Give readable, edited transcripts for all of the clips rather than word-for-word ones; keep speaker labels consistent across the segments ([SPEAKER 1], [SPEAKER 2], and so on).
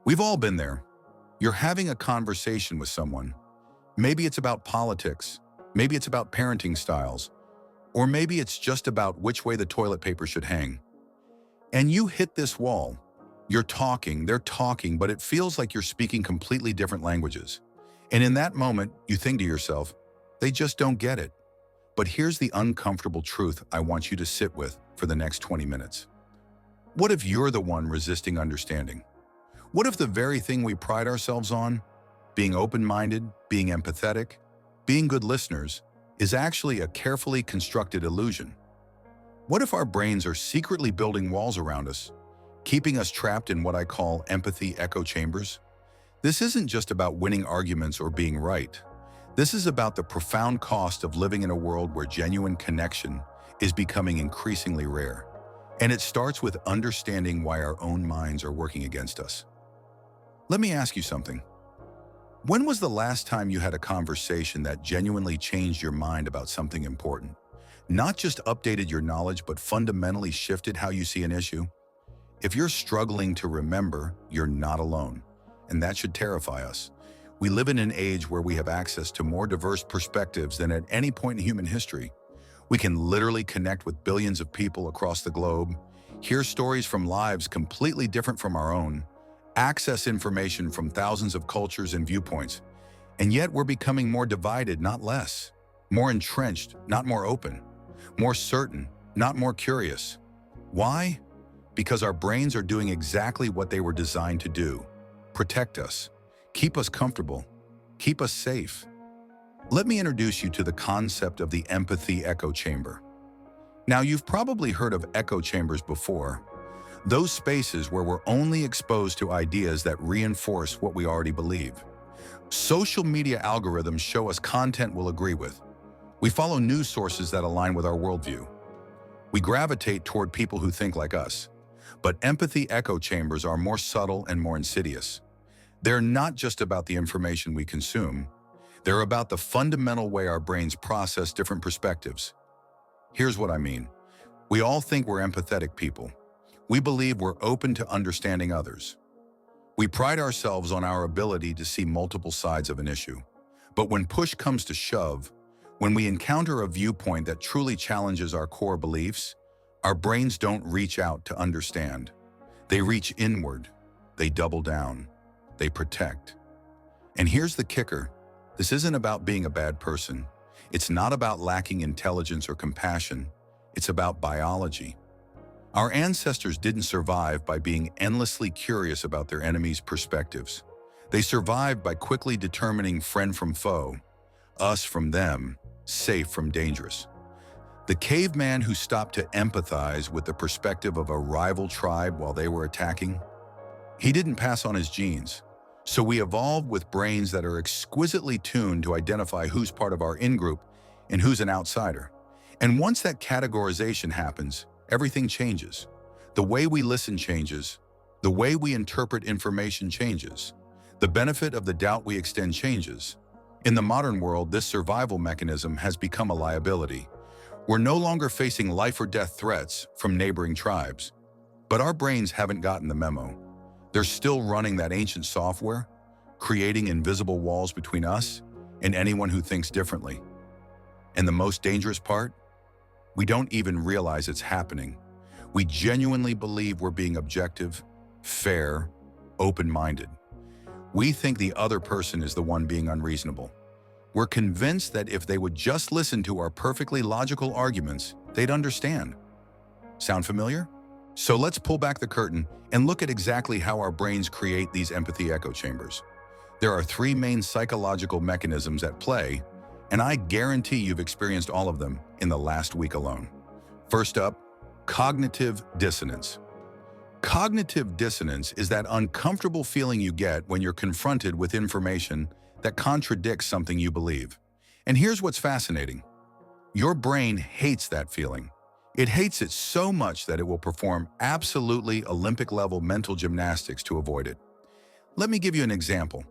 [SPEAKER 1] We've all been there. You're having a conversation with someone. Maybe it's about politics, maybe it's about parenting styles, or maybe it's just about which way the toilet paper should hang. And you hit this wall. You're talking, they're talking, but it feels like you're speaking completely different languages. And in that moment, you think to yourself, they just don't get it. But here's the uncomfortable truth I want you to sit with for the next 20 minutes. What if you're the one resisting understanding? What if the very thing we pride ourselves on, being open-minded, being empathetic, being good listeners, is actually a carefully constructed illusion? What if our brains are secretly building walls around us, keeping us trapped in what I call empathy echo chambers? This isn't just about winning arguments or being right. This is about the profound cost of living in a world where genuine connection is becoming increasingly rare. And it starts with understanding why our own minds are working against us. Let me ask you something. When was the last time you had a conversation that genuinely changed your mind about something important? Not just updated your knowledge, but fundamentally shifted how you see an issue? If you're struggling to remember, you're not alone, and that should terrify us. We live in an age where we have access to more diverse perspectives than at any point in human history. We can literally connect with billions of people across the globe, hear stories from lives completely different from our own, access information from thousands of cultures and viewpoints, and yet we're becoming more divided, not less, more entrenched, not more open, more certain, not more curious. Why? Because our brains are doing exactly what they were designed to do: protect us, keep us comfortable, keep us safe. Let me introduce you to the concept of the empathy echo chamber. Now, you've probably heard of echo chambers before, those spaces where we're only exposed to ideas that reinforce what we already believe. Social media algorithms show us content we'll agree with. We follow news sources that align with our worldview. We gravitate toward people who think like us. But empathy echo chambers are more subtle and more insidious. They're not just about the information we consume. They're about the fundamental way our brains process different perspectives. Here's what I mean. We all think we're empathetic people. We believe we're open to understanding others. We pride ourselves on our ability to see multiple sides of an issue. But when push comes to shove, when we encounter a viewpoint that truly challenges our core beliefs, our brains don't reach out to understand. They reach inward. They double down. They protect. And here's the kicker. This isn't about being a bad person. It's not about lacking intelligence or compassion. It's about biology. Our ancestors didn't survive by being endlessly curious about their enemies' perspectives. They survived by quickly determining friend from foe, us from them, safe from dangerous. The caveman who stopped to empathize with the perspective of a rival tribe while they were attacking, he didn't pass on his genes. So we evolved with brains that are exquisitely tuned to identify who's part of our in-group and who's an outsider. And once that categorization happens, everything changes. The way we listen changes. The way we interpret information changes. The benefit of the doubt we extend changes. In the modern world, this survival mechanism has become a liability. We're no longer facing life or death threats from neighboring tribes. But our brains haven't gotten the memo. They're still running that ancient software, creating invisible walls between us and anyone who thinks differently. And the most dangerous part? We don't even realize it's happening. We genuinely believe we're being objective, fair, open-minded. We think the other person is the one being unreasonable. We're convinced that if they would just listen to our perfectly logical arguments, they'd understand. Sound familiar? So let's pull back the curtain and look at exactly how our brains create these empathy echo chambers. There are three main psychological mechanisms at play, and I guarantee you've experienced all of them in the last week alone. First up, cognitive dissonance. Cognitive dissonance is that uncomfortable feeling you get when you're confronted with information that contradicts something you believe. And here's what's fascinating. Your brain hates that feeling. It hates it so much that it will perform absolutely Olympic-level mental gymnastics to avoid it. Let me give you an example.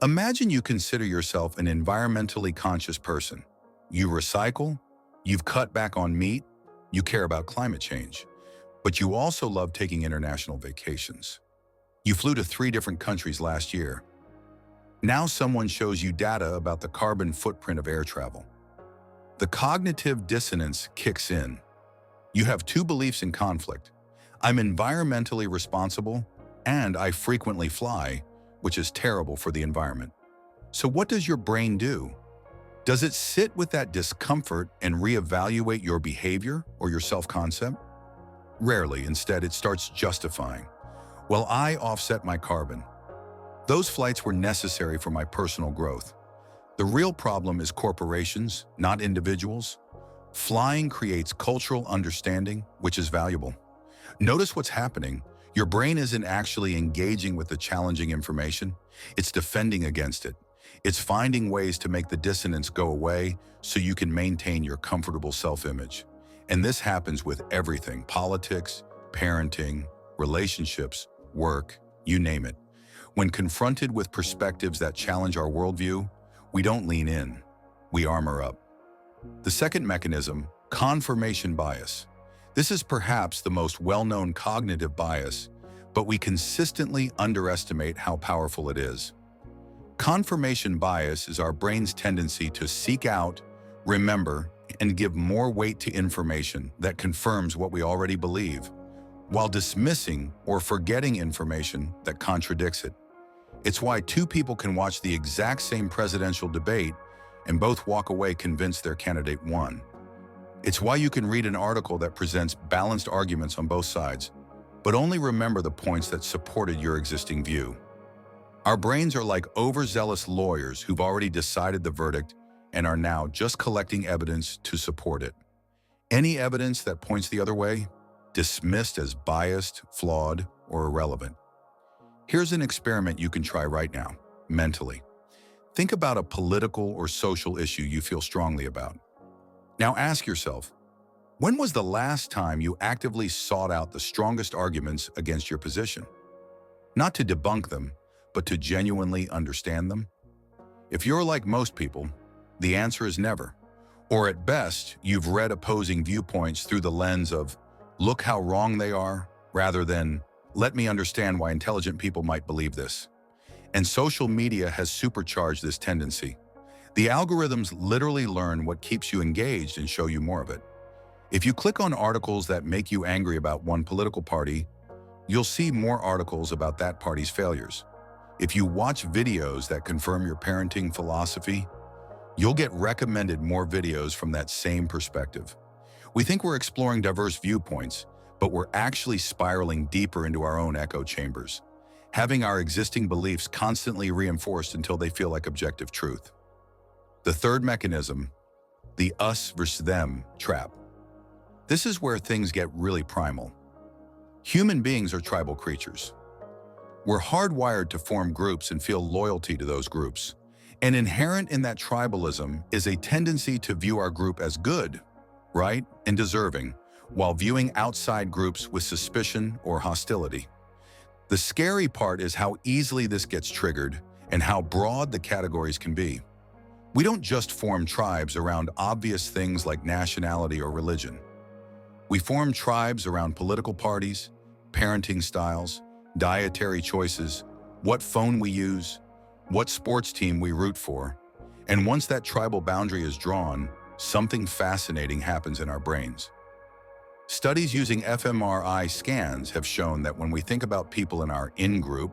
[SPEAKER 1] Imagine you consider yourself an environmentally conscious person. You recycle, you've cut back on meat, you care about climate change, but you also love taking international vacations. You flew to 3 different countries last year. Now someone shows you data about the carbon footprint of air travel. The cognitive dissonance kicks in. You have 2 beliefs in conflict. I'm environmentally responsible, and I frequently fly, which is terrible for the environment. So what does your brain do? Does it sit with that discomfort and reevaluate your behavior or your self-concept? Rarely. Instead, it starts justifying. Well, I offset my carbon. Those flights were necessary for my personal growth. The real problem is corporations, not individuals. Flying creates cultural understanding, which is valuable. Notice what's happening. Your brain isn't actually engaging with the challenging information. It's defending against it. It's finding ways to make the dissonance go away so you can maintain your comfortable self-image. And this happens with everything: politics, parenting, relationships, work, you name it. When confronted with perspectives that challenge our worldview, we don't lean in, we armor up. The second mechanism, confirmation bias. This is perhaps the most well-known cognitive bias, but we consistently underestimate how powerful it is. Confirmation bias is our brain's tendency to seek out, remember, and give more weight to information that confirms what we already believe, while dismissing or forgetting information that contradicts it. It's why 2 people can watch the exact same presidential debate and both walk away convinced their candidate won. It's why you can read an article that presents balanced arguments on both sides, but only remember the points that supported your existing view. Our brains are like overzealous lawyers who've already decided the verdict and are now just collecting evidence to support it. Any evidence that points the other way, dismissed as biased, flawed, or irrelevant. Here's an experiment you can try right now, mentally. Think about a political or social issue you feel strongly about. Now ask yourself, when was the last time you actively sought out the strongest arguments against your position? Not to debunk them, but to genuinely understand them? If you're like most people, the answer is never. Or at best, you've read opposing viewpoints through the lens of, look how wrong they are, rather than, let me understand why intelligent people might believe this. And social media has supercharged this tendency. The algorithms literally learn what keeps you engaged and show you more of it. If you click on articles that make you angry about one political party, you'll see more articles about that party's failures. If you watch videos that confirm your parenting philosophy, you'll get recommended more videos from that same perspective. We think we're exploring diverse viewpoints, but we're actually spiraling deeper into our own echo chambers, having our existing beliefs constantly reinforced until they feel like objective truth. The third mechanism, the us versus them trap. This is where things get really primal. Human beings are tribal creatures. We're hardwired to form groups and feel loyalty to those groups. And inherent in that tribalism is a tendency to view our group as good, right, and deserving, while viewing outside groups with suspicion or hostility. The scary part is how easily this gets triggered and how broad the categories can be. We don't just form tribes around obvious things like nationality or religion. We form tribes around political parties, parenting styles, dietary choices, what phone we use, what sports team we root for. And once that tribal boundary is drawn, something fascinating happens in our brains. Studies using fMRI scans have shown that when we think about people in our in-group,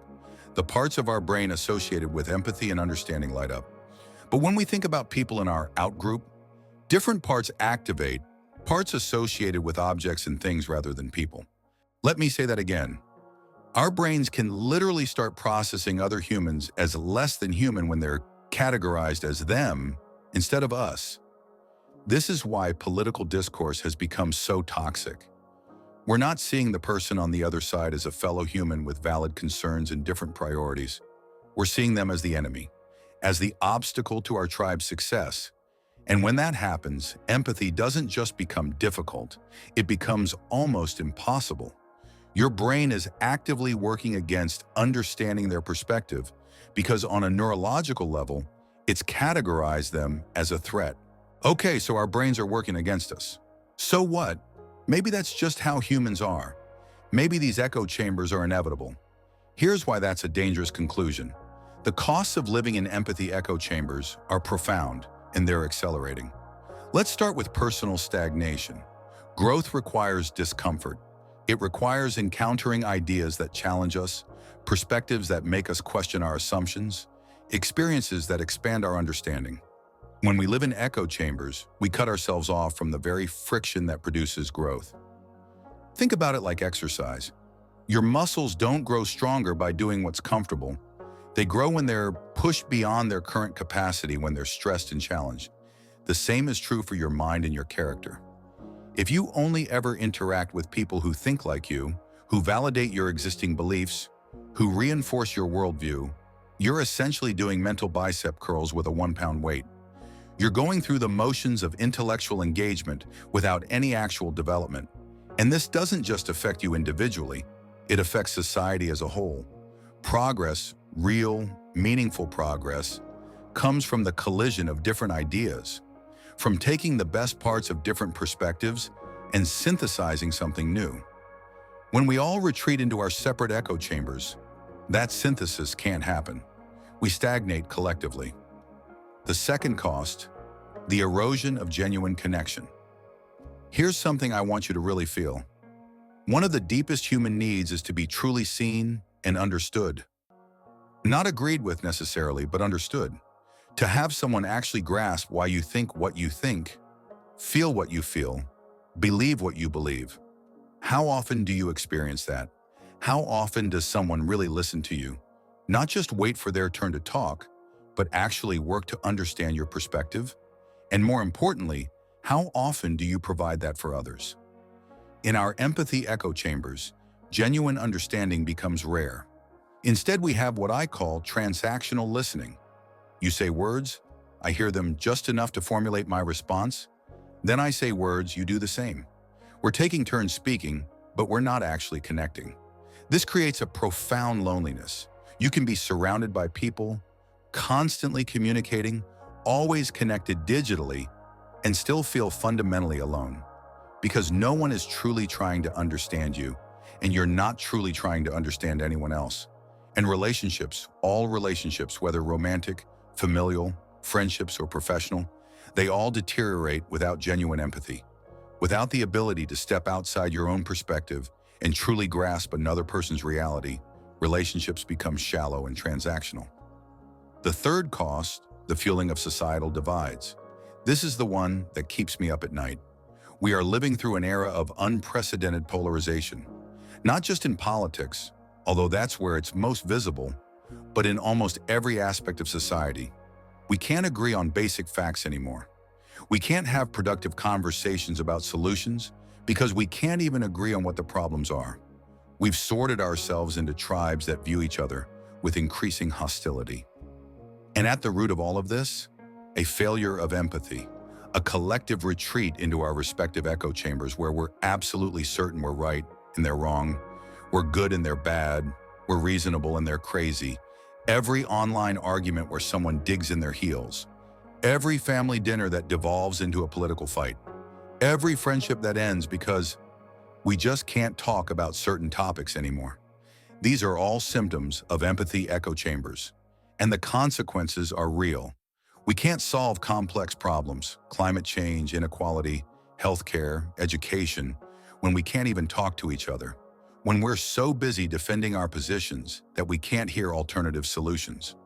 [SPEAKER 1] the parts of our brain associated with empathy and understanding light up. But when we think about people in our out-group, different parts activate, parts associated with objects and things rather than people. Let me say that again. Our brains can literally start processing other humans as less than human when they're categorized as them instead of us. This is why political discourse has become so toxic. We're not seeing the person on the other side as a fellow human with valid concerns and different priorities. We're seeing them as the enemy, as the obstacle to our tribe's success. And when that happens, empathy doesn't just become difficult, it becomes almost impossible. Your brain is actively working against understanding their perspective because on a neurological level, it's categorized them as a threat. Okay, so our brains are working against us. So what? Maybe that's just how humans are. Maybe these echo chambers are inevitable. Here's why that's a dangerous conclusion. The costs of living in empathy echo chambers are profound, and they're accelerating. Let's start with personal stagnation. Growth requires discomfort. It requires encountering ideas that challenge us, perspectives that make us question our assumptions, experiences that expand our understanding. When we live in echo chambers, we cut ourselves off from the very friction that produces growth. Think about it like exercise. Your muscles don't grow stronger by doing what's comfortable. They grow when they're pushed beyond their current capacity, when they're stressed and challenged. The same is true for your mind and your character. If you only ever interact with people who think like you, who validate your existing beliefs, who reinforce your worldview, you're essentially doing mental bicep curls with a 1-pound weight. You're going through the motions of intellectual engagement without any actual development. And this doesn't just affect you individually, it affects society as a whole. Progress, real, meaningful progress, comes from the collision of different ideas, from taking the best parts of different perspectives and synthesizing something new. When we all retreat into our separate echo chambers, that synthesis can't happen. We stagnate collectively. The second cost, the erosion of genuine connection. Here's something I want you to really feel. One of the deepest human needs is to be truly seen and understood. Not agreed with necessarily, but understood. To have someone actually grasp why you think what you think, feel what you feel, believe what you believe. How often do you experience that? How often does someone really listen to you? Not just wait for their turn to talk, but actually work to understand your perspective? And more importantly, how often do you provide that for others? In our empathy echo chambers, genuine understanding becomes rare. Instead, we have what I call transactional listening. You say words, I hear them just enough to formulate my response. Then I say words, you do the same. We're taking turns speaking, but we're not actually connecting. This creates a profound loneliness. You can be surrounded by people, constantly communicating, always connected digitally, and still feel fundamentally alone. Because no one is truly trying to understand you, and you're not truly trying to understand anyone else. And relationships, all relationships, whether romantic, familial, friendships, or professional, they all deteriorate without genuine empathy. Without the ability to step outside your own perspective and truly grasp another person's reality, relationships become shallow and transactional. The third cost, the fueling of societal divides. This is the one that keeps me up at night. We are living through an era of unprecedented polarization, not just in politics, although that's where it's most visible, but in almost every aspect of society. We can't agree on basic facts anymore. We can't have productive conversations about solutions because we can't even agree on what the problems are. We've sorted ourselves into tribes that view each other with increasing hostility. And at the root of all of this, a failure of empathy, a collective retreat into our respective echo chambers where we're absolutely certain we're right and they're wrong, we're good and they're bad, we're reasonable and they're crazy. Every online argument where someone digs in their heels, every family dinner that devolves into a political fight, every friendship that ends because we just can't talk about certain topics anymore. These are all symptoms of empathy echo chambers, and the consequences are real. We can't solve complex problems, climate change, inequality, healthcare, education, when we can't even talk to each other. When we're so busy defending our positions that we can't hear alternative solutions.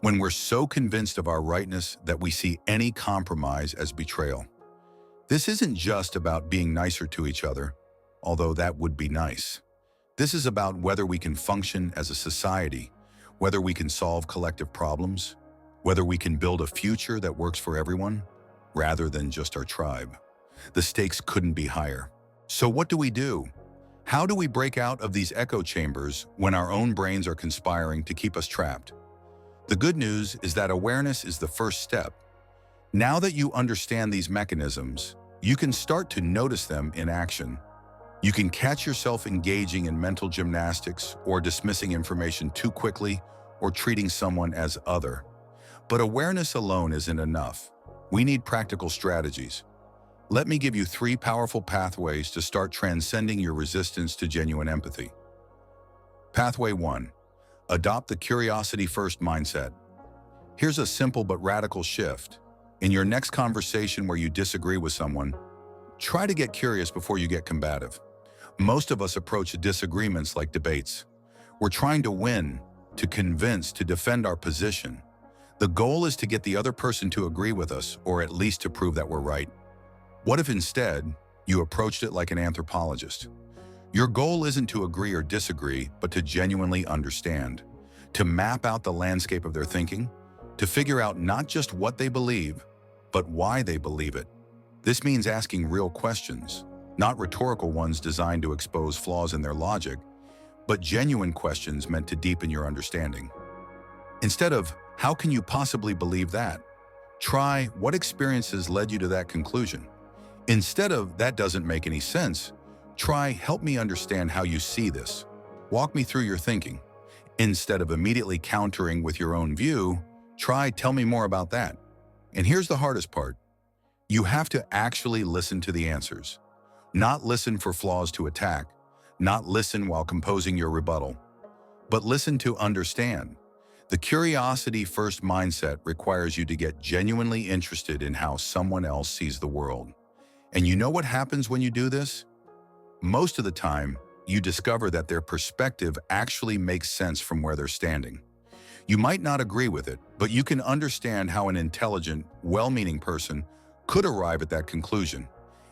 [SPEAKER 1] When we're so convinced of our rightness that we see any compromise as betrayal. This isn't just about being nicer to each other, although that would be nice. This is about whether we can function as a society, whether we can solve collective problems, whether we can build a future that works for everyone, rather than just our tribe. The stakes couldn't be higher. So what do? How do we break out of these echo chambers when our own brains are conspiring to keep us trapped? The good news is that awareness is the first step. Now that you understand these mechanisms, you can start to notice them in action. You can catch yourself engaging in mental gymnastics or dismissing information too quickly or treating someone as other. But awareness alone isn't enough. We need practical strategies. Let me give you 3 powerful pathways to start transcending your resistance to genuine empathy. Pathway 1. Adopt the curiosity-first mindset. Here's a simple but radical shift. In your next conversation where you disagree with someone, try to get curious before you get combative. Most of us approach disagreements like debates. We're trying to win, to convince, to defend our position. The goal is to get the other person to agree with us, or at least to prove that we're right. What if instead, you approached it like an anthropologist? Your goal isn't to agree or disagree, but to genuinely understand, to map out the landscape of their thinking, to figure out not just what they believe, but why they believe it. This means asking real questions, not rhetorical ones designed to expose flaws in their logic, but genuine questions meant to deepen your understanding. Instead of, "How can you possibly believe that?" try, "What experiences led you to that conclusion?" Instead of, "That doesn't make any sense," try, "Help me understand how you see this. Walk me through your thinking." Instead of immediately countering with your own view, try, "Tell me more about that." And here's the hardest part. You have to actually listen to the answers. Not listen for flaws to attack, not listen while composing your rebuttal, but listen to understand. The curiosity-first mindset requires you to get genuinely interested in how someone else sees the world. And you know what happens when you do this? Most of the time, you discover that their perspective actually makes sense from where they're standing. You might not agree with it, but you can understand how an intelligent, well-meaning person could arrive at that conclusion.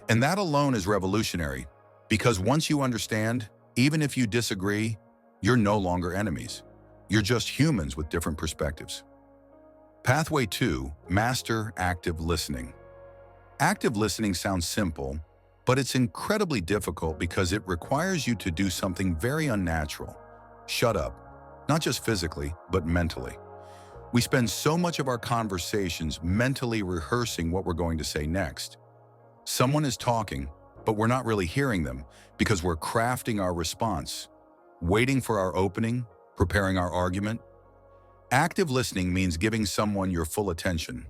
[SPEAKER 1] And that alone is revolutionary, because once you understand, even if you disagree, you're no longer enemies. You're just humans with different perspectives. Pathway 2, master active listening. Active listening sounds simple, but it's incredibly difficult because it requires you to do something very unnatural. Shut up. Not just physically, but mentally. We spend so much of our conversations mentally rehearsing what we're going to say next. Someone is talking, but we're not really hearing them because we're crafting our response, waiting for our opening, preparing our argument. Active listening means giving someone your full attention.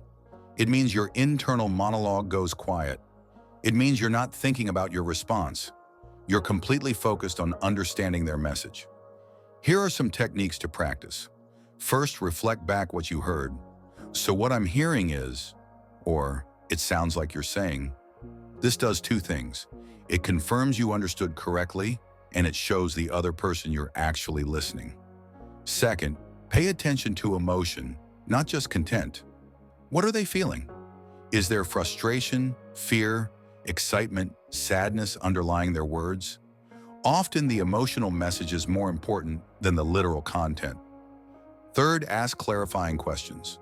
[SPEAKER 1] It means your internal monologue goes quiet. It means you're not thinking about your response. You're completely focused on understanding their message. Here are some techniques to practice. First, reflect back what you heard. "So what I'm hearing is," or "It sounds like you're saying." This does two things. It confirms you understood correctly, and it shows the other person you're actually listening. Second, pay attention to emotion, not just content. What are they feeling? Is there frustration, fear, excitement, sadness underlying their words? Often the emotional message is more important than the literal content. Third, ask clarifying questions.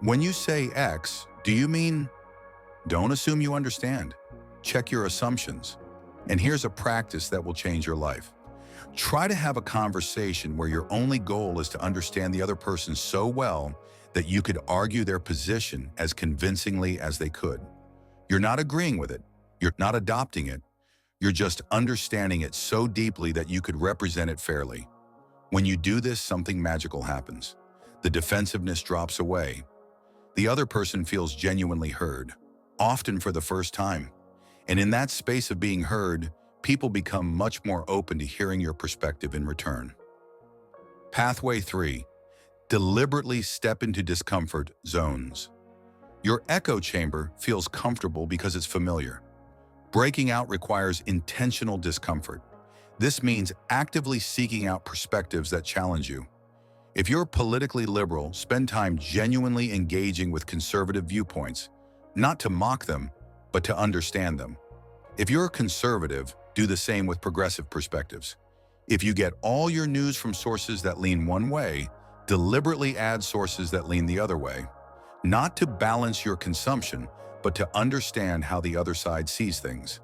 [SPEAKER 1] When you say X, do you mean? Don't assume you understand. Check your assumptions. And here's a practice that will change your life. Try to have a conversation where your only goal is to understand the other person so well that you could argue their position as convincingly as they could. You're not agreeing with it. You're not adopting it. You're just understanding it so deeply that you could represent it fairly. When you do this, something magical happens. The defensiveness drops away. The other person feels genuinely heard, often for the first time. And in that space of being heard, people become much more open to hearing your perspective in return. Pathway 3. Deliberately step into discomfort zones. Your echo chamber feels comfortable because it's familiar. Breaking out requires intentional discomfort. This means actively seeking out perspectives that challenge you. If you're politically liberal, spend time genuinely engaging with conservative viewpoints, not to mock them, but to understand them. If you're a conservative, do the same with progressive perspectives. If you get all your news from sources that lean one way, deliberately add sources that lean the other way. Not to balance your consumption, but to understand how the other side sees things.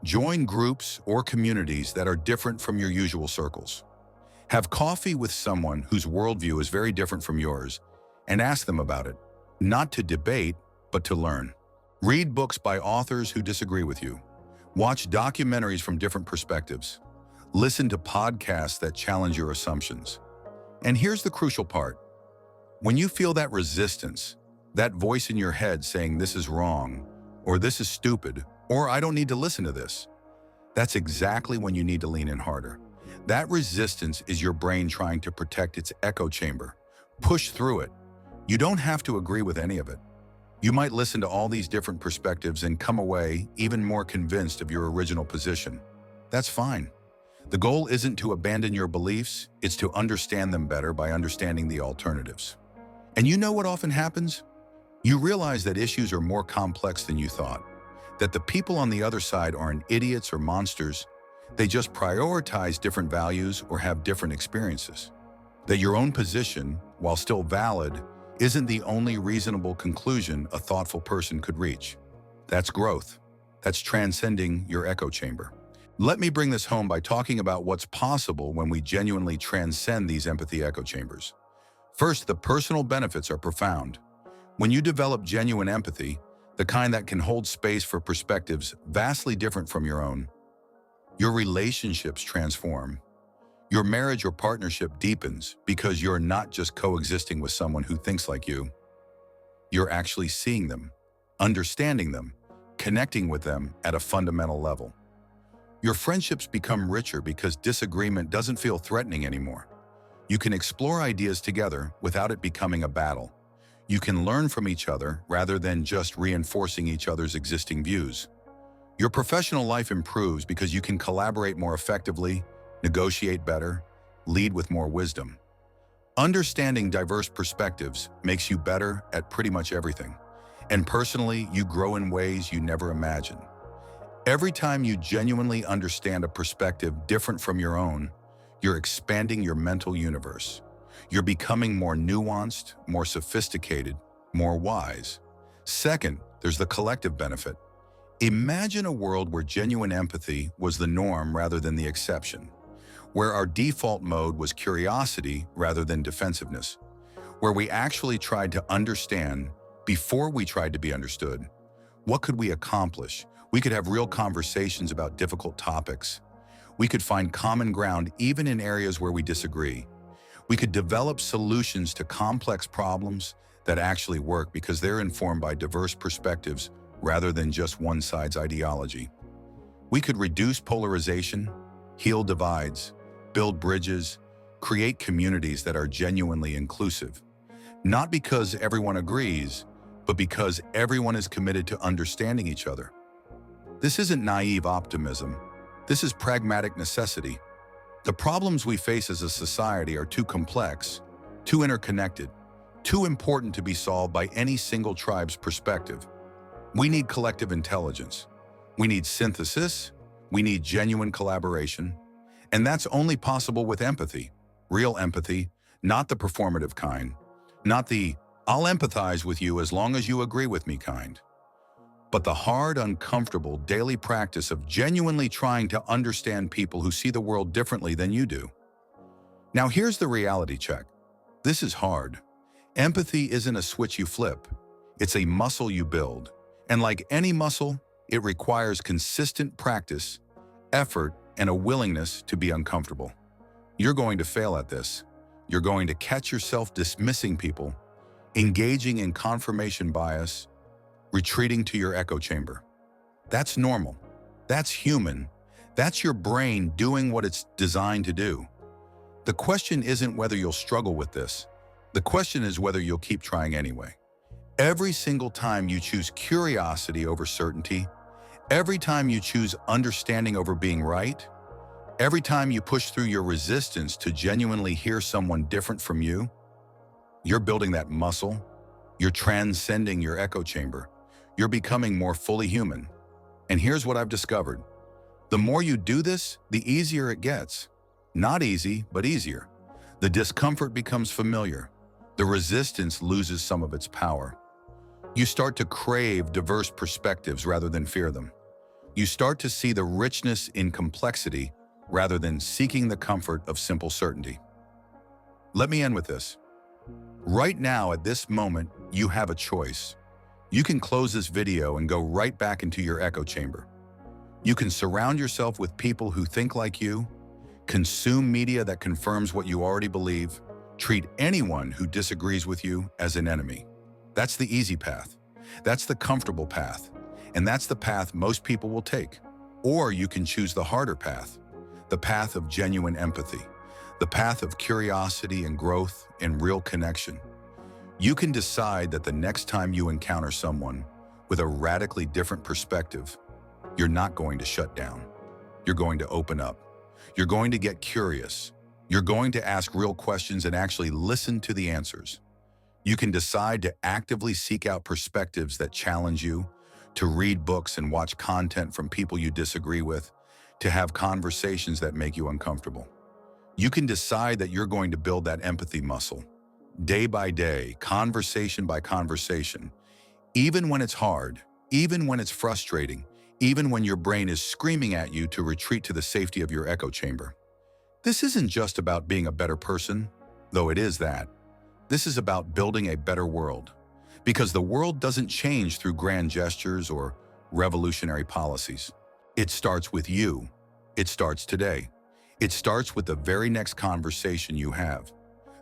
[SPEAKER 1] Join groups or communities that are different from your usual circles. Have coffee with someone whose worldview is very different from yours and ask them about it, not to debate, but to learn. Read books by authors who disagree with you. Watch documentaries from different perspectives. Listen to podcasts that challenge your assumptions. And here's the crucial part. When you feel that resistance, that voice in your head saying this is wrong, or this is stupid, or I don't need to listen to this, that's exactly when you need to lean in harder. That resistance is your brain trying to protect its echo chamber. Push through it. You don't have to agree with any of it. You might listen to all these different perspectives and come away even more convinced of your original position. That's fine. The goal isn't to abandon your beliefs, it's to understand them better by understanding the alternatives. And you know what often happens? You realize that issues are more complex than you thought, that the people on the other side aren't idiots or monsters, they just prioritize different values or have different experiences. That your own position, while still valid, isn't the only reasonable conclusion a thoughtful person could reach. That's growth. That's transcending your echo chamber. Let me bring this home by talking about what's possible when we genuinely transcend these empathy echo chambers. First, the personal benefits are profound. When you develop genuine empathy, the kind that can hold space for perspectives vastly different from your own, your relationships transform. Your marriage or partnership deepens because you're not just coexisting with someone who thinks like you. You're actually seeing them, understanding them, connecting with them at a fundamental level. Your friendships become richer because disagreement doesn't feel threatening anymore. You can explore ideas together without it becoming a battle. You can learn from each other rather than just reinforcing each other's existing views. Your professional life improves because you can collaborate more effectively, negotiate better, lead with more wisdom. Understanding diverse perspectives makes you better at pretty much everything. And personally, you grow in ways you never imagined. Every time you genuinely understand a perspective different from your own, you're expanding your mental universe. You're becoming more nuanced, more sophisticated, more wise. Second, there's the collective benefit. Imagine a world where genuine empathy was the norm rather than the exception, where our default mode was curiosity rather than defensiveness, where we actually tried to understand before we tried to be understood. What could we accomplish? We could have real conversations about difficult topics. We could find common ground even in areas where we disagree. We could develop solutions to complex problems that actually work because they're informed by diverse perspectives rather than just one side's ideology. We could reduce polarization, heal divides, build bridges, create communities that are genuinely inclusive. Not because everyone agrees, but because everyone is committed to understanding each other. This isn't naive optimism. This is pragmatic necessity. The problems we face as a society are too complex, too interconnected, too important to be solved by any single tribe's perspective. We need collective intelligence. We need synthesis. We need genuine collaboration. And that's only possible with empathy, real empathy, not the performative kind, not the "I'll empathize with you as long as you agree with me" kind, but the hard, uncomfortable daily practice of genuinely trying to understand people who see the world differently than you do. Now here's the reality check. This is hard. Empathy isn't a switch you flip. It's a muscle you build. And like any muscle, it requires consistent practice, effort, and a willingness to be uncomfortable. You're going to fail at this. You're going to catch yourself dismissing people, engaging in confirmation bias, retreating to your echo chamber. That's normal. That's human. That's your brain doing what it's designed to do. The question isn't whether you'll struggle with this. The question is whether you'll keep trying anyway. Every single time you choose curiosity over certainty, every time you choose understanding over being right, every time you push through your resistance to genuinely hear someone different from you, you're building that muscle. You're transcending your echo chamber. You're becoming more fully human. And here's what I've discovered. The more you do this, the easier it gets. Not easy, but easier. The discomfort becomes familiar. The resistance loses some of its power. You start to crave diverse perspectives rather than fear them. You start to see the richness in complexity rather than seeking the comfort of simple certainty. Let me end with this. Right now, at this moment, you have a choice. You can close this video and go right back into your echo chamber. You can surround yourself with people who think like you, consume media that confirms what you already believe, treat anyone who disagrees with you as an enemy. That's the easy path. That's the comfortable path. And that's the path most people will take. Or you can choose the harder path, the path of genuine empathy, the path of curiosity and growth and real connection. You can decide that the next time you encounter someone with a radically different perspective, you're not going to shut down. You're going to open up. You're going to get curious. You're going to ask real questions and actually listen to the answers. You can decide to actively seek out perspectives that challenge you, to read books and watch content from people you disagree with, to have conversations that make you uncomfortable. You can decide that you're going to build that empathy muscle, day by day, conversation by conversation, even when it's hard, even when it's frustrating, even when your brain is screaming at you to retreat to the safety of your echo chamber. This isn't just about being a better person, though it is that. This is about building a better world, because the world doesn't change through grand gestures or revolutionary policies. It starts with you. It starts today. It starts with the very next conversation you have.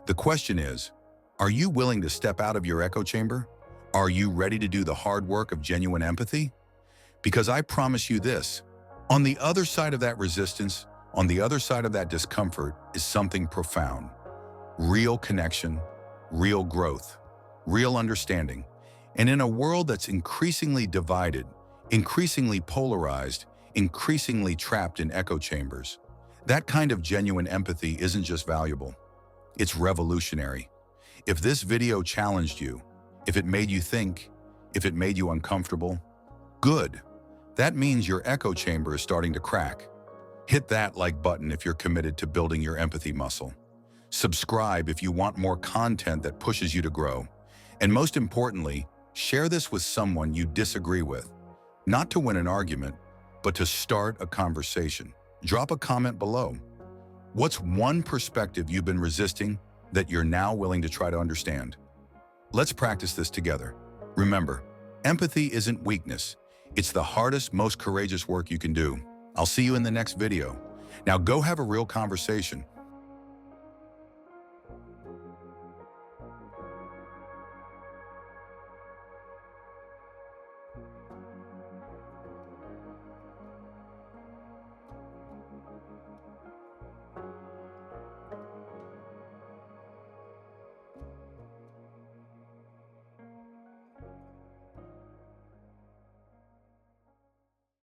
[SPEAKER 1] The question is, are you willing to step out of your echo chamber? Are you ready to do the hard work of genuine empathy? Because I promise you this, on the other side of that resistance, on the other side of that discomfort is something profound. Real connection, real growth, real understanding. And in a world that's increasingly divided, increasingly polarized, increasingly trapped in echo chambers, that kind of genuine empathy isn't just valuable, it's revolutionary. If this video challenged you, if it made you think, if it made you uncomfortable, good. That means your echo chamber is starting to crack. Hit that like button if you're committed to building your empathy muscle. Subscribe if you want more content that pushes you to grow. And most importantly, share this with someone you disagree with, not to win an argument, but to start a conversation. Drop a comment below. What's one perspective you've been resisting that you're now willing to try to understand? Let's practice this together. Remember, empathy isn't weakness. It's the hardest, most courageous work you can do. I'll see you in the next video. Now go have a real conversation.